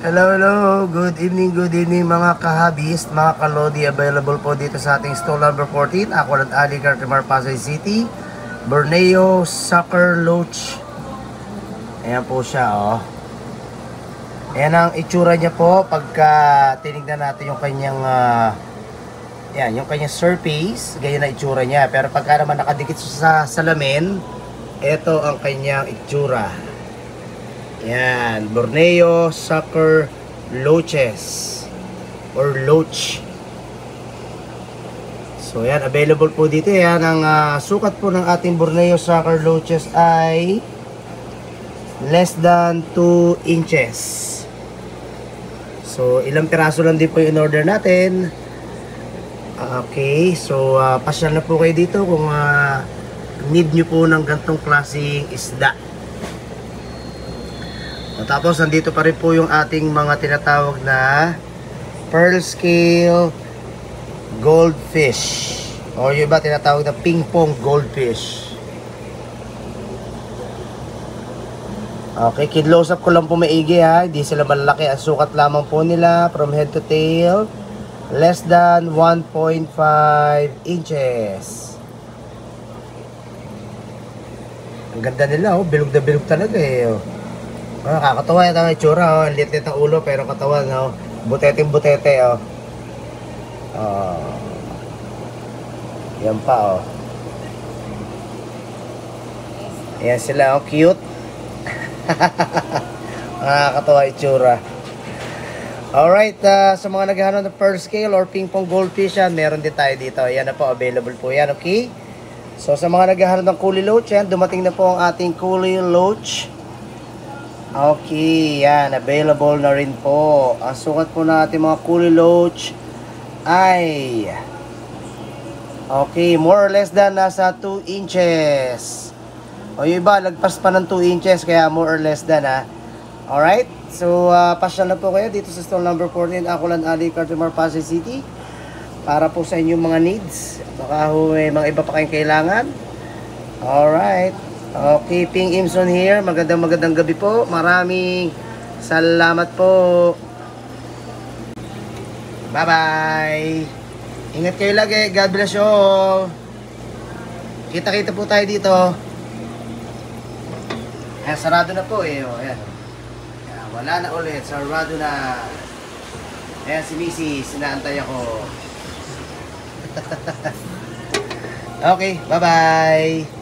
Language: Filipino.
Hello, hello. Good evening mga kahabis, mga kalodi. Available po dito sa ating stall number 14. Aqualand Alley, Cartimar, Pasay City. Borneo Soccer Loach. Ayan po siya, oh. Ayan ang itsura niya po pagka tinignan natin yung kanyang yan, yung kanyang surface. Ganyan na itsura niya. Pero pagka naman nakadikit sa salamin, ito ang kanyang itsura. Yan, Borneo Soccer Loaches or Loach. So yan, available po dito. Yan, ang sukat po ng ating Borneo Soccer Loaches ay less than 2 inches. So ilang piraso lang din po yung in-order natin. Okay, so pasyal na po kayo dito kung need nyo po ng gantong klaseng isda. Tapos nandito pa rin po yung ating mga tinatawag na pearl scale goldfish, o yung iba tinatawag na ping pong goldfish. Okay, kidlose up ko lang po maigi ha, hindi sila malaki. Ang sukat lamang po nila from head to tail less than 1.5 inches. Ang ganda nila, oh, bilog na bilog talaga eh, oh. Kakatawa yung itsura, oh. Ang liit ng ulo pero katawan, oh. Butete, oh. Yan pa, oh. Ayan sila, oh. Cute. Kakatawa itsura. Alright, sa mga naghahanap ng pearl scale or ping pong goldfish yan, meron din tayo dito. Ayan na po, available po yan, okay? So sa mga naghahanap ng Coolie Loach, yan, dumating na po ang ating Coolie Loach. Okay, yan, available na rin po. Ang sukat po natin mga Coolie Loach ay okay, more or less than nasa 2 inches. O yung iba, lagpas pa ng 2 inches, kaya more or less than, ha. Alright, so pasyal na po kayo dito sa stall number 14, Aqualand Alley, Cartimar, Pasay City, para po sa inyong mga needs. Baka may mga iba pa kayong kailangan. Alright. Okay, Ping Imson here. Magandang gabi po. Maraming salamat po. Bye-bye. Ingat kayo lagi. God bless you all. Kita-kita po tayo dito. Ayan, sarado na po eh. Oh, ayan. Ayan, wala na ulit. Sarado na. Ayan si Mrs. Sinaantay ako. Okay, bye-bye.